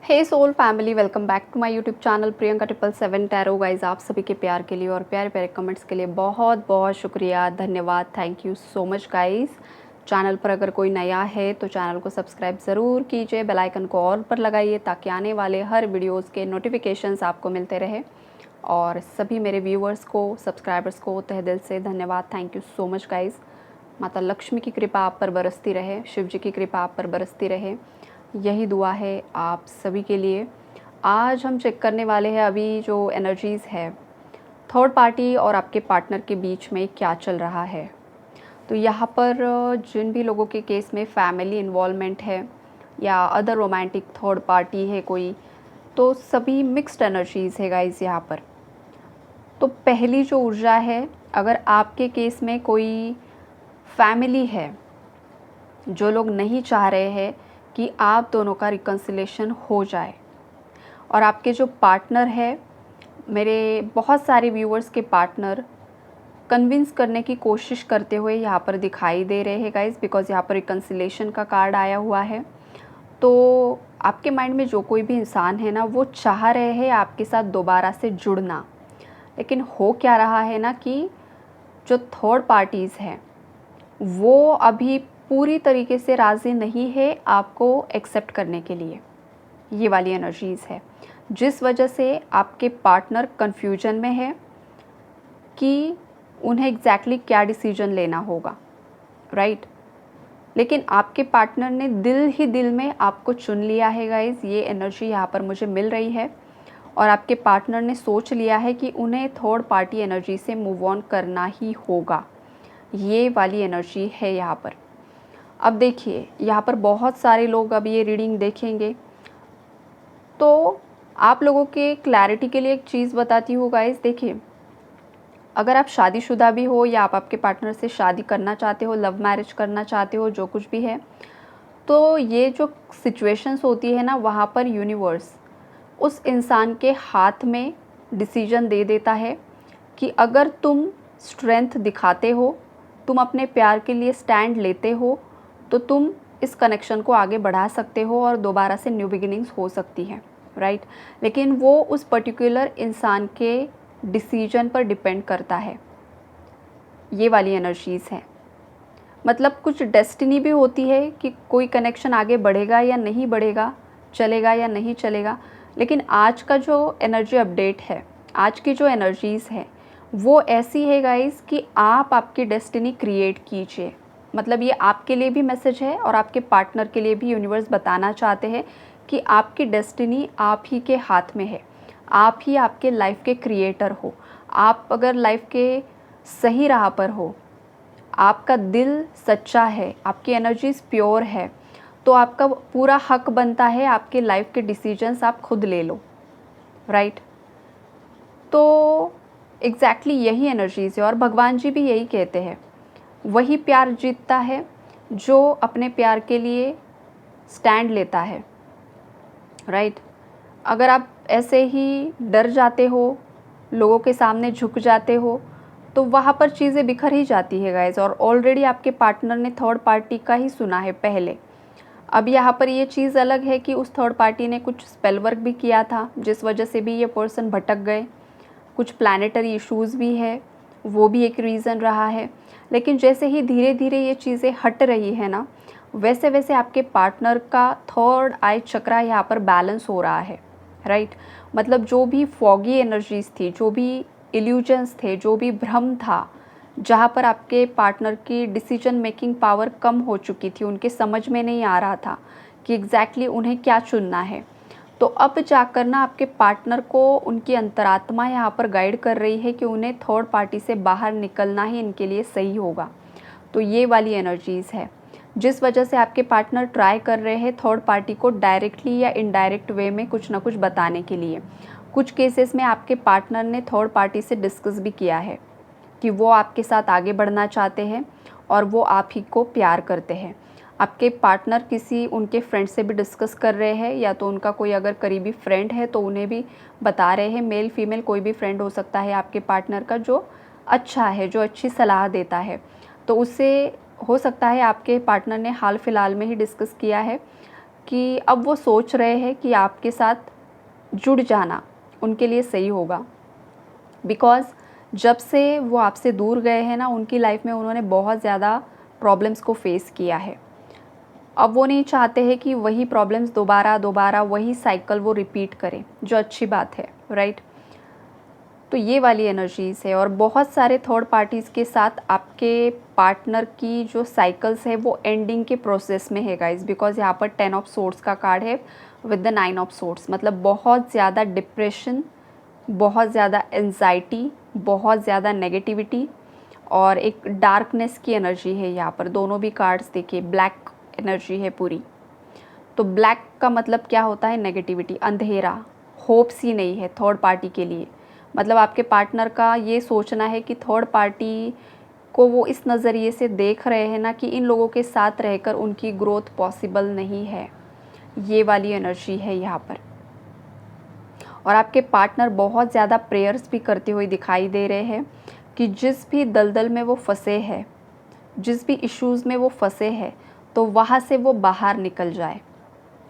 Hey soul family, welcome back to my YouTube channel Priyanka 777 tarot. Guys, आप सभी के प्यार के लिए और प्यारे प्यारे कमेंट्स के लिए बहुत बहुत शुक्रिया, धन्यवाद, thank you so much guys. Channel पर अगर कोई नया है तो चैनल को सब्सक्राइब ज़रूर कीजिए, बेल आइकन को ऑल पर लगाइए ताकि आने वाले हर वीडियोज़ के नोटिफिकेशंस आपको मिलते रहे। और सभी मेरे व्यूअर्स को, सब्सक्राइबर्स को तहे दिल से धन्यवाद, thank you so much guys. माता लक्ष्मी की कृपा आप पर बरसती रहे, शिव जी की कृपा आप पर बरसती रहे, यही दुआ है आप सभी के लिए। आज हम चेक करने वाले हैं अभी जो एनर्जीज़ है थर्ड पार्टी और आपके पार्टनर के बीच में क्या चल रहा है। तो यहाँ पर जिन भी लोगों के केस में फैमिली इन्वॉल्वमेंट है या अदर रोमांटिक थर्ड पार्टी है कोई, तो सभी मिक्स्ड एनर्जीज़ है गाइस यहाँ पर। तो पहली जो ऊर्जा है, अगर आपके केस में कोई फैमिली है, जो लोग नहीं चाह रहे हैं कि आप दोनों का रिकन्सिलेशन हो जाए, और आपके जो पार्टनर है, मेरे बहुत सारे व्यूअर्स के पार्टनर कन्विंस करने की कोशिश करते हुए यहाँ पर दिखाई दे रहे हैं गाइस, बिकॉज़ यहाँ पर रिकन्सिलेशन का कार्ड आया हुआ है। तो आपके माइंड में जो कोई भी इंसान है ना, वो चाह रहे हैं आपके साथ दोबारा से जुड़ना, लेकिन हो क्या रहा है ना कि जो थर्ड पार्टीज़ हैं वो अभी पूरी तरीके से राज़ी नहीं है आपको एक्सेप्ट करने के लिए। ये वाली एनर्जीज़ है जिस वजह से आपके पार्टनर कन्फ्यूजन में है कि उन्हें एग्जैक्टली क्या डिसीजन लेना होगा, राइट। लेकिन आपके पार्टनर ने दिल ही दिल में आपको चुन लिया है गाइज़, ये एनर्जी यहाँ पर मुझे मिल रही है। और आपके पार्टनर ने सोच लिया है कि उन्हें थर्ड पार्टी एनर्जी से मूव ऑन करना ही होगा, ये वाली एनर्जी है यहाँ पर। अब देखिए, यहाँ पर बहुत सारे लोग अब ये रीडिंग देखेंगे, तो आप लोगों के क्लैरिटी के लिए एक चीज़ बताती हूँ गाइस। देखिए, अगर आप शादीशुदा भी हो या आप आपके पार्टनर से शादी करना चाहते हो, लव मैरिज करना चाहते हो, जो कुछ भी है, तो ये जो सिचुएशंस होती है ना, वहाँ पर यूनिवर्स उस इंसान के हाथ में डिसीजन दे देता है कि अगर तुम स्ट्रेंथ दिखाते हो, तुम अपने प्यार के लिए स्टैंड लेते हो, तो तुम इस कनेक्शन को आगे बढ़ा सकते हो और दोबारा से न्यू बिगिनिंग्स हो सकती है, राइट। लेकिन वो उस पर्टिकुलर इंसान के डिसीजन पर डिपेंड करता है। ये वाली एनर्जीज़ हैं, मतलब कुछ डेस्टिनी भी होती है कि कोई कनेक्शन आगे बढ़ेगा या नहीं बढ़ेगा, चलेगा या नहीं चलेगा। लेकिन आज का जो एनर्जी अपडेट है, आज की जो एनर्जीज़ है, वो ऐसी है गाइस कि आप आपकी डेस्टिनी क्रिएट कीजिए। मतलब ये आपके लिए भी मैसेज है और आपके पार्टनर के लिए भी यूनिवर्स बताना चाहते हैं कि आपकी डेस्टिनी आप ही के हाथ में है। आप ही आपके लाइफ के क्रिएटर हो। आप अगर लाइफ के सही राह पर हो, आपका दिल सच्चा है, आपकी एनर्जीज प्योर है, तो आपका पूरा हक बनता है आपके लाइफ के डिसीजंस आप खुद ले लो, राइट। तो एग्जैक्टली यही एनर्जीज़ है और भगवान जी भी यही कहते हैं, वही प्यार जीतता है जो अपने प्यार के लिए स्टैंड लेता है, राइट। अगर आप ऐसे ही डर जाते हो, लोगों के सामने झुक जाते हो, तो वहाँ पर चीज़ें बिखर ही जाती है गाइज़। और ऑलरेडी आपके पार्टनर ने थर्ड पार्टी का ही सुना है पहले। अब यहाँ पर ये चीज़ अलग है कि उस थर्ड पार्टी ने कुछ स्पेल वर्क भी किया था, जिस वजह से भी ये पर्सन भटक गए। कुछ प्लानेटरी इश्यूज़ भी है, वो भी एक रीज़न रहा है। लेकिन जैसे ही धीरे धीरे ये चीज़ें हट रही है ना, वैसे वैसे आपके पार्टनर का थर्ड आई चक्रा यहाँ पर बैलेंस हो रहा है, राइट। मतलब जो भी फॉगी एनर्जीज थी, जो भी इल्यूजन्स थे, जो भी भ्रम था, जहाँ पर आपके पार्टनर की डिसीजन मेकिंग पावर कम हो चुकी थी, उनके समझ में नहीं आ रहा था कि एग्जैक्टली उन्हें क्या चुनना है, तो अब जाकर ना आपके पार्टनर को उनकी अंतरात्मा यहाँ पर गाइड कर रही है कि उन्हें थर्ड पार्टी से बाहर निकलना ही इनके लिए सही होगा। तो ये वाली एनर्जीज़ है जिस वजह से आपके पार्टनर ट्राई कर रहे हैं थर्ड पार्टी को डायरेक्टली या इनडायरेक्ट वे में कुछ ना कुछ बताने के लिए। कुछ केसेस में आपके पार्टनर ने थर्ड पार्टी से डिस्कस भी किया है कि वो आपके साथ आगे बढ़ना चाहते हैं और वो आप ही को प्यार करते हैं। आपके पार्टनर किसी उनके फ्रेंड से भी डिस्कस कर रहे हैं, या तो उनका कोई अगर करीबी फ्रेंड है तो उन्हें भी बता रहे हैं। मेल फीमेल कोई भी फ्रेंड हो सकता है आपके पार्टनर का, जो अच्छा है, जो अच्छी सलाह देता है। तो उससे हो सकता है आपके पार्टनर ने हाल फिलहाल में ही डिस्कस किया है कि अब वो सोच रहे हैं कि आपके साथ जुड़ जाना उनके लिए सही होगा। बिकॉज़ जब से वो आपसे दूर गए हैं ना, उनकी लाइफ में उन्होंने बहुत ज़्यादा प्रॉब्लम्स को फेस किया है। अब वो नहीं चाहते हैं कि वही प्रॉब्लम्स दोबारा वही साइकिल वो रिपीट करें, जो अच्छी बात है, राइट? तो ये वाली एनर्जीज़ है। और बहुत सारे थर्ड पार्टीज़ के साथ आपके पार्टनर की जो साइकिल्स है वो एंडिंग के प्रोसेस में है गाइस, बिकॉज़ यहाँ पर 10 ऑफ सोर्ड्स का कार्ड है विद द 9 ऑफ सोर्ड्स। मतलब बहुत ज़्यादा डिप्रेशन, बहुत ज़्यादा एंजाइटी, बहुत ज़्यादा नेगेटिविटी और एक डार्कनेस की एनर्जी है यहाँ पर। दोनों भी कार्ड्स देखिए, ब्लैक एनर्जी है पूरी। तो ब्लैक का मतलब क्या होता है? नेगेटिविटी, अंधेरा, होप्स ही नहीं है थर्ड पार्टी के लिए। मतलब आपके पार्टनर का ये सोचना है कि थर्ड पार्टी को वो इस नज़रिए से देख रहे हैं ना कि इन लोगों के साथ रहकर उनकी ग्रोथ पॉसिबल नहीं है। ये वाली एनर्जी है यहाँ पर। और आपके पार्टनर बहुत ज़्यादा प्रेयर्स भी करते हुए दिखाई दे रहे हैं कि जिस भी दलदल में वो फंसे हैं, जिस भी इश्यूज़ में वो फंसे हैं, तो वहाँ से वो बाहर निकल जाए,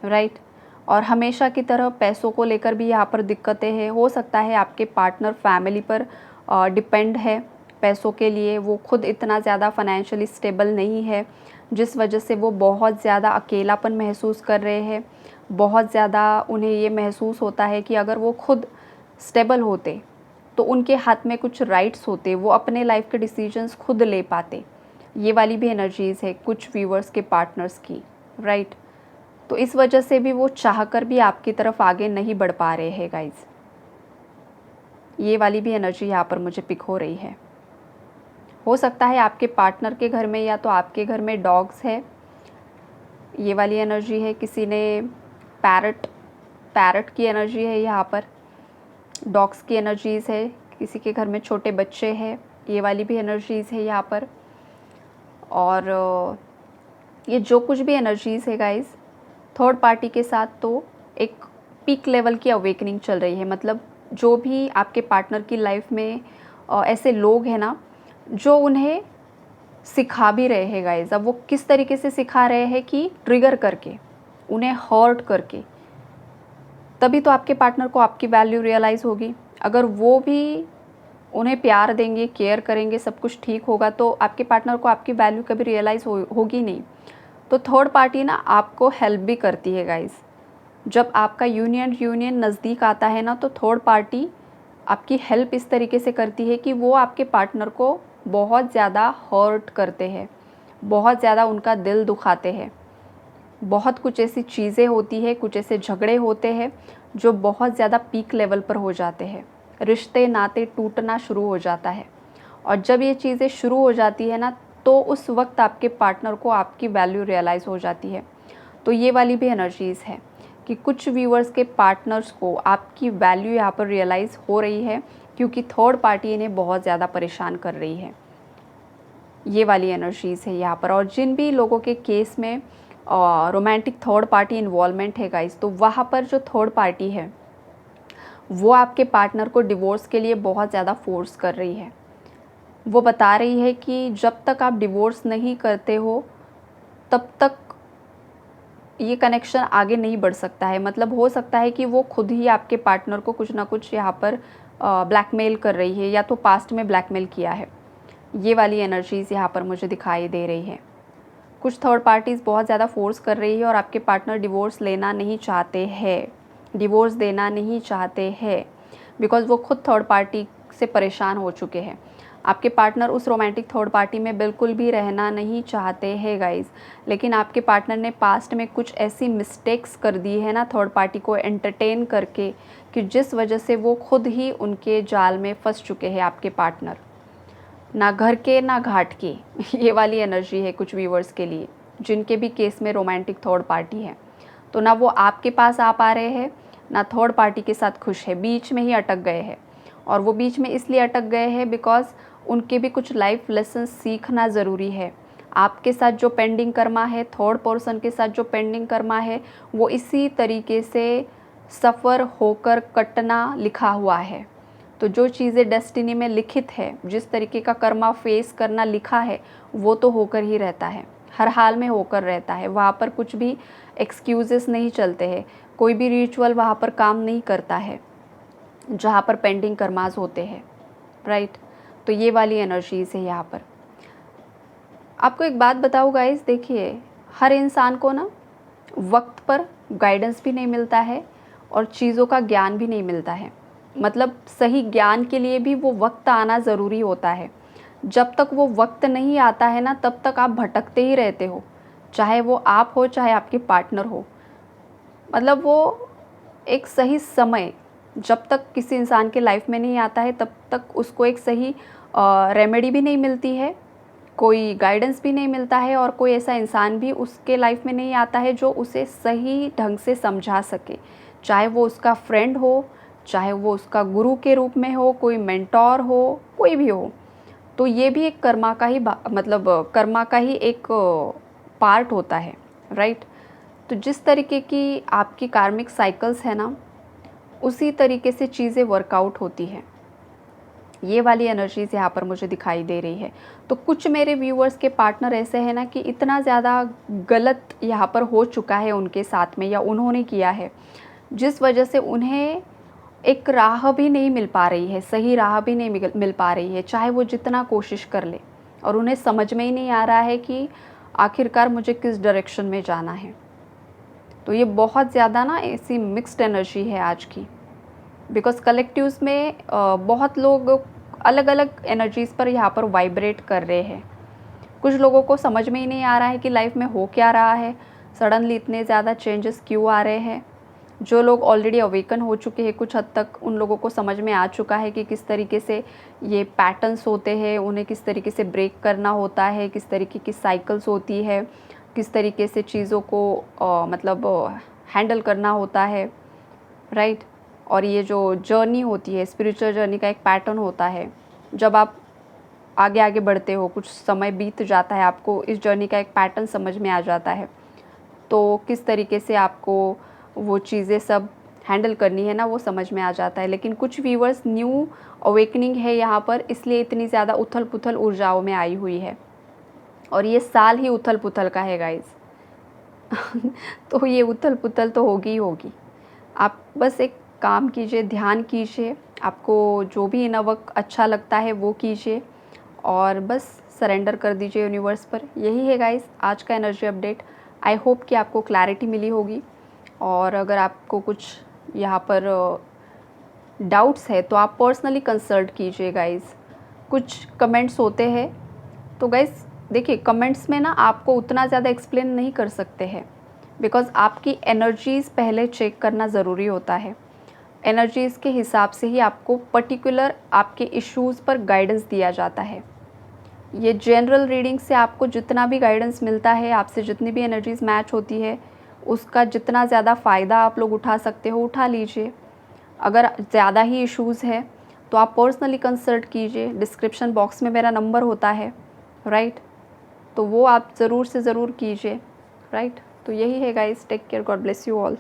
राइट? और हमेशा की तरह पैसों को लेकर भी यहाँ पर दिक्कतें हैं। हो सकता है आपके पार्टनर फैमिली पर डिपेंड है पैसों के लिए, वो खुद इतना ज़्यादा फाइनेंशियली स्टेबल नहीं है, जिस वजह से वो बहुत ज़्यादा अकेलापन महसूस कर रहे हैं। बहुत ज़्यादा उन्हें ये महसूस होता है कि अगर वो खुद स्टेबल होते तो उनके हाथ में कुछ राइट्स होते, वो अपने लाइफ के डिसीजंस खुद ले पाते। ये वाली भी एनर्जीज़ है कुछ व्यूअर्स के पार्टनर्स की, राइट? तो इस वजह से भी वो चाहकर भी आपकी तरफ आगे नहीं बढ़ पा रहे हैं गाइज। ये वाली भी एनर्जी यहाँ पर मुझे पिक हो रही है। हो सकता है आपके पार्टनर के घर में या तो आपके घर में डॉग्स है, ये वाली एनर्जी है। किसी ने पैरट की एनर्जी है यहाँ पर, डॉग्स की एनर्जीज़ है। किसी के घर में छोटे बच्चे हैं, ये वाली भी एनर्जीज़ है यहाँ पर। और ये जो कुछ भी एनर्जीज़ है गाइज थर्ड पार्टी के साथ, तो एक पीक लेवल की अवेकनिंग चल रही है। मतलब जो भी आपके पार्टनर की लाइफ में ऐसे लोग हैं ना जो उन्हें सिखा भी रहे हैं गाइज। अब वो किस तरीके से सिखा रहे हैं कि ट्रिगर करके, उन्हें हर्ट करके, तभी तो आपके पार्टनर को आपकी वैल्यू रियलाइज़ होगी। अगर वो भी उन्हें प्यार देंगे, केयर करेंगे, सब कुछ ठीक होगा, तो आपके पार्टनर को आपकी वैल्यू कभी रियलाइज़ होगी नहीं। तो थर्ड पार्टी ना आपको हेल्प भी करती है गाइज़। जब आपका यूनियन नज़दीक आता है ना, तो थर्ड पार्टी आपकी हेल्प इस तरीके से करती है कि वो आपके पार्टनर को बहुत ज़्यादा हर्ट करते हैं, बहुत ज़्यादा उनका दिल दुखाते हैं। बहुत कुछ ऐसी चीज़ें होती है, कुछ ऐसे झगड़े होते हैं जो बहुत ज़्यादा पीक लेवल पर हो जाते हैं। रिश्ते नाते टूटना शुरू हो जाता है। और जब ये चीज़ें शुरू हो जाती है ना, तो उस वक्त आपके पार्टनर को आपकी वैल्यू रियलाइज़ हो जाती है। तो ये वाली भी एनर्जीज़ है कि कुछ व्यूअर्स के पार्टनर्स को आपकी वैल्यू यहाँ पर रियलाइज़ हो रही है, क्योंकि थर्ड पार्टी इन्हें बहुत ज़्यादा परेशान कर रही है। ये वाली एनर्जीज़ है यहाँ पर। और जिन भी लोगों के केस में रोमांटिक थर्ड पार्टी इन्वॉल्वमेंट है गाइस, तो वहाँ पर जो थर्ड पार्टी है वो आपके पार्टनर को डिवोर्स के लिए बहुत ज़्यादा फोर्स कर रही है। वो बता रही है कि जब तक आप डिवोर्स नहीं करते हो तब तक ये कनेक्शन आगे नहीं बढ़ सकता है। मतलब हो सकता है कि वो खुद ही आपके पार्टनर को कुछ ना कुछ यहाँ पर ब्लैकमेल कर रही है, या तो पास्ट में ब्लैकमेल किया है। ये वाली एनर्जीज़ यहाँ पर मुझे दिखाई दे रही है। कुछ थर्ड पार्टीज़ बहुत ज़्यादा फोर्स कर रही है और आपके पार्टनर डिवोर्स लेना नहीं चाहते हैं, डिवोर्स देना नहीं चाहते हैं, बिकॉज़ वो खुद थर्ड पार्टी से परेशान हो चुके हैं। आपके पार्टनर उस रोमांटिक थर्ड पार्टी में बिल्कुल भी रहना नहीं चाहते हैं गाइज़। लेकिन आपके पार्टनर ने पास्ट में कुछ ऐसी मिस्टेक्स कर दी है ना थर्ड पार्टी को एंटरटेन करके, कि जिस वजह से वो खुद ही उनके जाल में फंस चुके हैं आपके पार्टनर। ना घर के ना घाट के ये वाली एनर्जी है कुछ व्यूवर्स के लिए, जिनके भी केस में रोमांटिक थर्ड पार्टी है। तो ना वो आपके पास आ पा रहे हैं, ना थर्ड पार्टी के साथ खुश है, बीच में ही अटक गए हैं। और वो बीच में इसलिए अटक गए हैं बिकॉज़ उनके भी कुछ लाइफ लेसन सीखना ज़रूरी है। आपके साथ जो पेंडिंग कर्मा है, थर्ड पर्सन के साथ जो पेंडिंग कर्मा है, वो इसी तरीके से सफ़र होकर कटना लिखा हुआ है। तो जो चीज़ें डेस्टिनी में लिखित है, जिस तरीके का कर्मा फेस करना लिखा है, वो तो होकर ही रहता है। हर हाल में होकर रहता है। वहाँ पर कुछ भी एक्सक्यूज़ेस नहीं चलते हैं, कोई भी रिचुअल वहाँ पर काम नहीं करता है जहाँ पर पेंडिंग कर्मास होते हैं, राइट। तो ये वाली एनर्जीज़ है यहाँ पर। आपको एक बात बताऊँ गाइस, देखिए हर इंसान को ना वक्त पर गाइडेंस भी नहीं मिलता है और चीज़ों का ज्ञान भी नहीं मिलता है। मतलब सही ज्ञान के लिए भी वो वक्त आना ज़रूरी होता है। जब तक वो वक्त नहीं आता है ना, तब तक आप भटकते ही रहते हो, चाहे वो आप हो चाहे आपके पार्टनर हो। मतलब वो एक सही समय जब तक किसी इंसान के लाइफ में नहीं आता है, तब तक उसको एक सही रेमेडी भी नहीं मिलती है, कोई गाइडेंस भी नहीं मिलता है और कोई ऐसा इंसान भी उसके लाइफ में नहीं आता है जो उसे सही ढंग से समझा सके। चाहे वो उसका फ्रेंड हो, चाहे वो उसका गुरु के रूप में हो, कोई मेंटोर हो, कोई भी हो। तो ये भी एक कर्मा का ही मतलब कर्मा का ही एक पार्ट होता है, राइट। तो जिस तरीके की आपकी कार्मिक साइकिल्स है ना, उसी तरीके से चीज़ें वर्कआउट होती हैं। ये वाली एनर्जीज़ यहाँ पर मुझे दिखाई दे रही है। तो कुछ मेरे व्यूअर्स के पार्टनर ऐसे हैं ना कि इतना ज़्यादा गलत यहाँ पर हो चुका है उनके साथ में या उन्होंने किया है, जिस वजह से उन्हें एक राह भी नहीं मिल पा रही है, सही राह भी नहीं मिल पा रही है, चाहे वो जितना कोशिश कर ले। और उन्हें समझ में ही नहीं आ रहा है कि आखिरकार मुझे किस डायरेक्शन में जाना है। तो ये बहुत ज़्यादा ना ऐसी मिक्स्ड एनर्जी है आज की, बिकॉज़ कलेक्टिव्स में बहुत लोग अलग अलग एनर्जीज़ पर यहाँ पर वाइब्रेट कर रहे हैं। कुछ लोगों को समझ में ही नहीं आ रहा है कि लाइफ में हो क्या रहा है, सडनली इतने ज़्यादा चेंजेस क्यों आ रहे हैं। जो लोग ऑलरेडी अवेकन हो चुके हैं कुछ हद तक, उन लोगों को समझ में आ चुका है कि किस तरीके से ये पैटर्न्स होते हैं, उन्हें किस तरीके से ब्रेक करना होता है, किस तरीके की साइकिल्स होती है, किस तरीके से चीज़ों को मतलब हैंडल करना होता है, राइट। और ये जो जर्नी होती है, स्पिरिचुअल जर्नी का एक पैटर्न होता है। जब आप आगे आगे बढ़ते हो, कुछ समय बीत जाता है, आपको इस जर्नी का एक पैटर्न समझ में आ जाता है, तो किस तरीके से आपको वो चीज़ें सब हैंडल करनी है ना, वो समझ में आ जाता है। लेकिन कुछ व्यूअर्स न्यू अवेकनिंग है यहाँ पर, इसलिए इतनी ज़्यादा उथल पुथल ऊर्जाओं में आई हुई है। और ये साल ही उथल पुथल का है गाइज़। तो ये उथल पुथल तो होगी ही होगी। आप बस एक काम कीजिए, ध्यान कीजिए, आपको जो भी इन वक्त अच्छा लगता है वो कीजिए और बस सरेंडर कर दीजिए यूनिवर्स पर। यही है गाइस आज का एनर्जी अपडेट। आई होप कि आपको क्लैरिटी मिली होगी। और अगर आपको कुछ यहाँ पर डाउट्स है तो आप पर्सनली कंसल्ट कीजिए गाइस। कुछ कमेंट्स होते हैं तो गाइस देखिए, कमेंट्स में ना आपको उतना ज़्यादा एक्सप्लेन नहीं कर सकते हैं, बिकॉज़ आपकी एनर्जीज़ पहले चेक करना ज़रूरी होता है। एनर्जीज़ के हिसाब से ही आपको पर्टिकुलर आपके इश्यूज़ पर गाइडेंस दिया जाता है। ये जनरल रीडिंग से आपको जितना भी गाइडेंस मिलता है, आपसे जितनी भी एनर्जीज़ मैच होती है, उसका जितना ज़्यादा फ़ायदा आप लोग उठा सकते हो उठा लीजिए। अगर ज़्यादा ही इश्यूज़ है तो आप पर्सनली कंसल्ट कीजिए। डिस्क्रिप्शन बॉक्स में मेरा नंबर होता है, राइट। तो वो आप ज़रूर से ज़रूर कीजिए, राइट। तो यही है guys, take care, God bless you all.